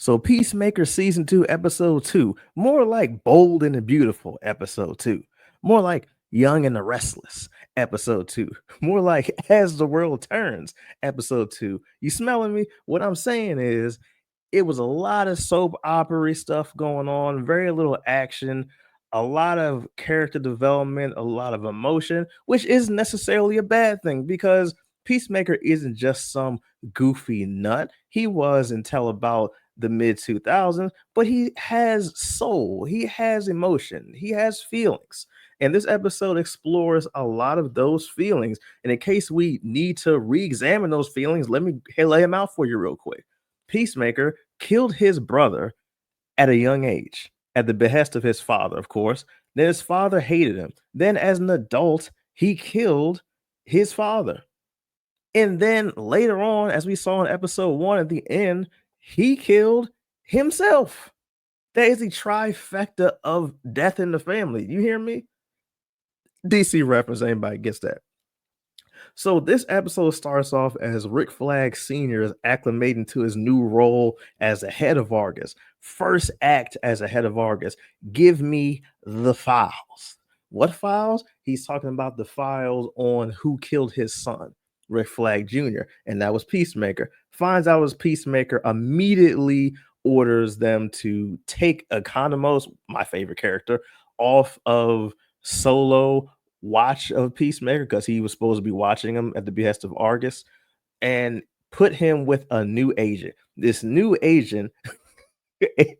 So Peacemaker season 2 episode 2, more like Bold and the Beautiful episode 2, more like Young and the Restless episode 2, more like As the World Turns episode 2. You smelling me? What I'm saying is it was a lot of soap opera stuff going on, very little action, a lot of character development, a lot of emotion, which isn't necessarily a bad thing because Peacemaker isn't just some goofy nut. He was until about the mid 2000s, but he has soul, he has emotion, he has feelings. And this episode explores a lot of those feelings. And in case we need to re examine those feelings, let me lay them out for you real quick. Peacemaker killed his brother at a young age, at the behest of his father, of course. Then his father hated him. Then, as an adult, he killed his father. And then later on, as we saw in episode 1 at the end, he killed himself. That is the trifecta of death in the family. You hear me? DC reference, anybody gets that. So this episode starts off as Rick Flag Sr. is acclimating to his new role as a head of Argus. First act as a head of Argus. Give me the files. What files? He's talking about the files on who killed his son, Rick Flag Jr., and that was Peacemaker. Finds out it was Peacemaker, immediately orders them to take Economos, my favorite character, off of Solo watch of Peacemaker because he was supposed to be watching him at the behest of Argus, and put him with a new agent. This new agent,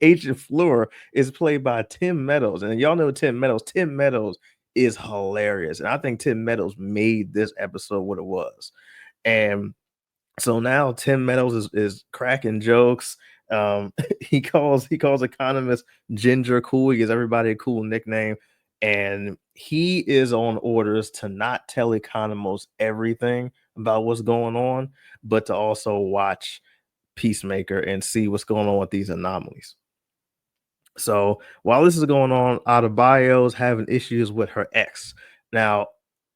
Agent Fleur, is played by Tim Meadows. And y'all know Tim Meadows. Tim Meadows is hilarious. And I think Tim Meadows made this episode what it was. And so now Tim Meadows is cracking jokes. He calls economist Ginger cool. He gives everybody a cool nickname, and he is on orders to not tell economists everything about what's going on, but to also watch Peacemaker and see what's going on with these anomalies. So while this is going on, Adebayo's having issues with her ex. Now,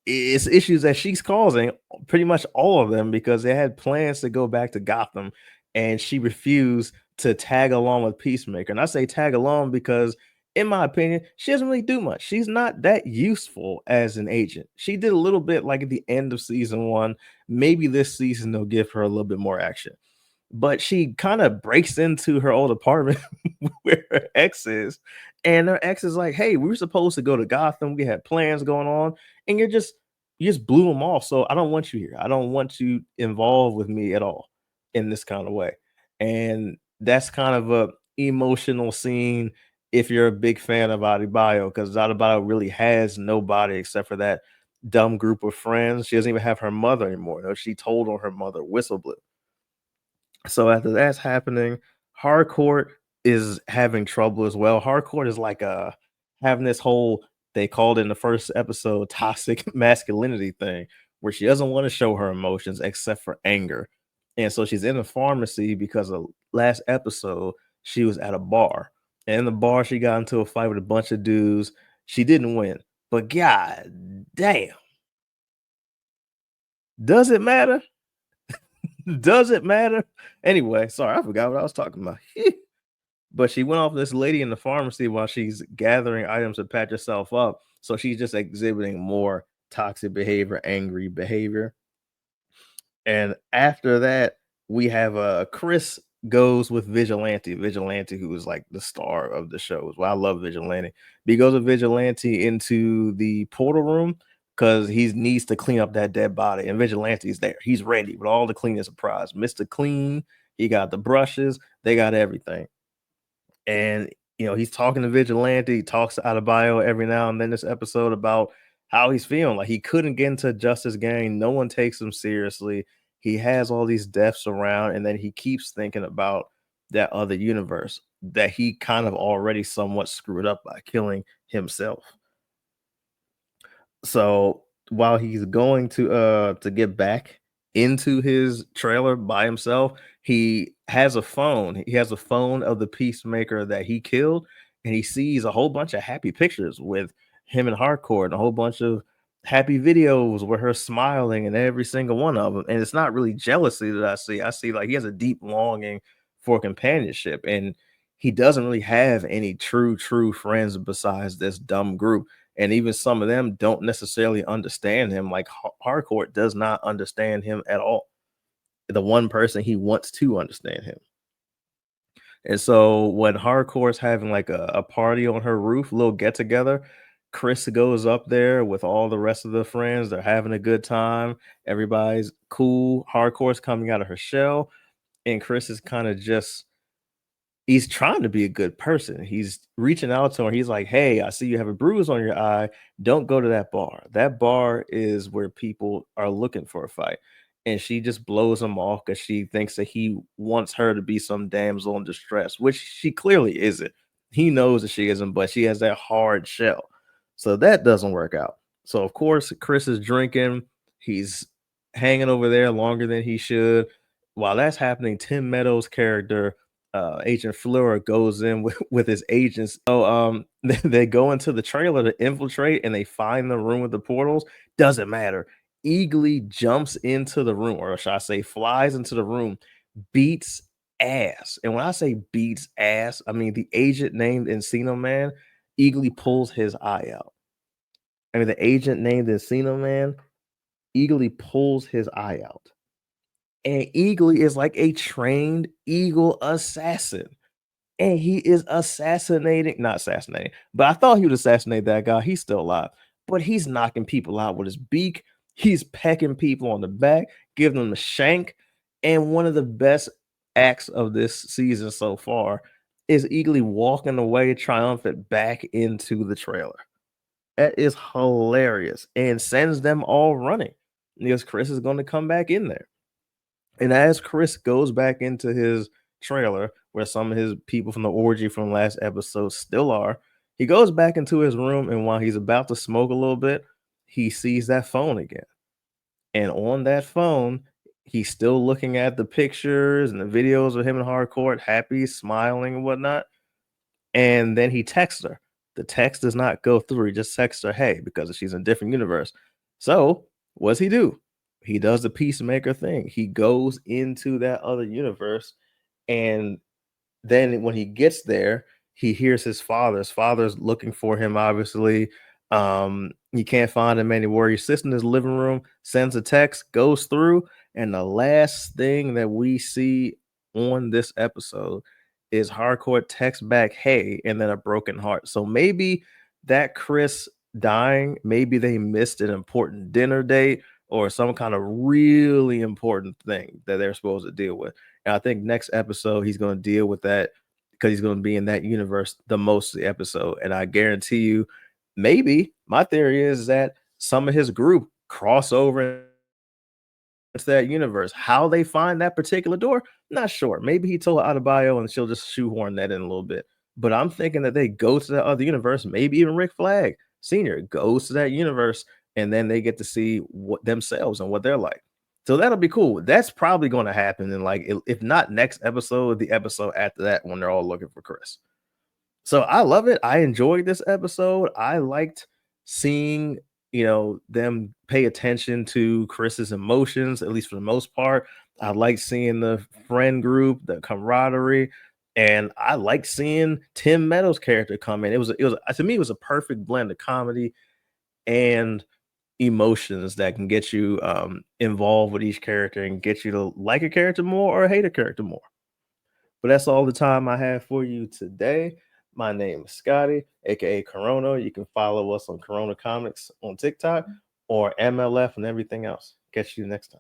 it's issues that she's causing, pretty much all of them, because they had plans to go back to Gotham, and she refused to tag along with Peacemaker. And I say tag along because, in my opinion, she doesn't really do much. She's not that useful as an agent. She did a little bit like at the end of season 1. Maybe this season they'll give her a little bit more action, but she kind of breaks into her old apartment where her ex is, and her ex is like, "Hey, we were supposed to go to Gotham. We had plans going on, and you just blew them off. So I don't want you here. I don't want you involved with me at all in this kind of way." And that's kind of a emotional scene if you're a big fan of Adebayo, because Adebayo really has nobody except for that dumb group of friends. She doesn't even have her mother anymore. No, she told on her mother, whistle blew. So after that's happening, Harcourt is having trouble as well. Harcourt is like having this whole, they called in the first episode, toxic masculinity thing, where she doesn't want to show her emotions except for anger. And so she's in a pharmacy because the last episode she was at a bar. And in the bar she got into a fight with a bunch of dudes. She didn't win. But god damn, does it matter? Does it matter? Anyway, sorry, I forgot what I was talking about. But she went off this lady in the pharmacy while she's gathering items to patch herself up. So she's just exhibiting more toxic behavior, angry behavior. And after that, we have Chris goes with Vigilante, who is like the star of the show. Well, I love Vigilante. But he goes with Vigilante into the portal room because he needs to clean up that dead body. And Vigilante's there. He's ready with all the cleaning supplies. Mr. Clean, he got the brushes, they got everything. And he's talking to Vigilante. He talks to Adebayo every now and then this episode about how he's feeling. Like he couldn't get into Justice Gang. No one takes him seriously. He has all these deaths around, and then he keeps thinking about that other universe that he kind of already somewhat screwed up by killing himself. So while he's going to get back into his trailer by himself, he has a phone. He has a phone of the Peacemaker that he killed, and he sees a whole bunch of happy pictures with him and Harcourt, and a whole bunch of happy videos with her smiling in every single one of them. And it's not really jealousy that I see. I see like he has a deep longing for companionship. And he doesn't really have any true friends besides this dumb group. And even some of them don't necessarily understand him. Like Harcourt does not understand him at all. The one person he wants to understand him. And so when Harcourt's having like a party on her roof, little get together, Chris goes up there with all the rest of the friends. They're having a good time. Everybody's cool. Harcourt's coming out of her shell, and Chris is kind of just he's trying to be a good person. He's reaching out to her. He's like, "Hey, I see you have a bruise on your eye. Don't go to that bar. That bar is where people are looking for a fight." And she just blows him off because she thinks that he wants her to be some damsel in distress, which she clearly isn't. He knows that she isn't, but she has that hard shell. So that doesn't work out. So of course, Chris is drinking. He's hanging over there longer than he should. While that's happening, Tim Meadows' character Agent Fleur goes in with his agents. So they go into the trailer to infiltrate and they find the room with the portals. Doesn't matter. Eagly jumps into the room, or should I say, flies into the room, beats ass. And when I say beats ass, I mean the agent named Encino Man eagerly pulls his eye out. I mean, the agent named Encino Man eagerly pulls his eye out. And Eagly is like a trained eagle assassin. And he is assassinating, not assassinating, but I thought he would assassinate that guy. He's still alive, but he's knocking people out with his beak. He's pecking people on the back, giving them a shank. And one of the best acts of this season so far is Eagly walking away triumphant back into the trailer. That is hilarious and sends them all running because Chris is going to come back in there. And as Chris goes back into his trailer, where some of his people from the orgy from last episode still are, he goes back into his room. And while he's about to smoke a little bit, he sees that phone again. And on that phone, he's still looking at the pictures and the videos of him and Harcourt, happy, smiling, and whatnot. And then he texts her. The text does not go through. He just texts her, hey, because she's in a different universe. So, what's he do? He does the Peacemaker thing. He goes into that other universe, and then when he gets there, he hears his father. His father's looking for him, obviously. He can't find him anywhere. He sits in his living room, sends a text, goes through, and the last thing that we see on this episode is Harcourt text back, hey, and then a broken heart. So maybe that Chris dying, maybe they missed an important dinner date or some kind of really important thing that they're supposed to deal with. And I think next episode he's going to deal with that because he's going to be in that universe the most of the episode. And I guarantee you, maybe my theory is that some of his group cross over into that universe. How they find that particular door, not sure. Maybe he told Adebayo and she'll just shoehorn that in a little bit. But I'm thinking that they go to that other universe. Maybe even Rick Flag Sr. goes to that universe and then they get to see what themselves and what they're like. So that'll be cool. That's probably going to happen in like, if not next episode, the episode after that when they're all looking for Chris. So I love it. I enjoyed this episode. I liked seeing, them pay attention to Chris's emotions, at least for the most part. I like seeing the friend group, the camaraderie, and I like seeing Tim Meadows' character come in. It was to me, it was a perfect blend of comedy and emotions that can get you involved with each character and get you to like a character more or hate a character more. But that's all the time I have for you today. My name is Scotty, aka Corona. You can follow us on Kuronocomics on TikTok or MLF and everything else. Catch you next time.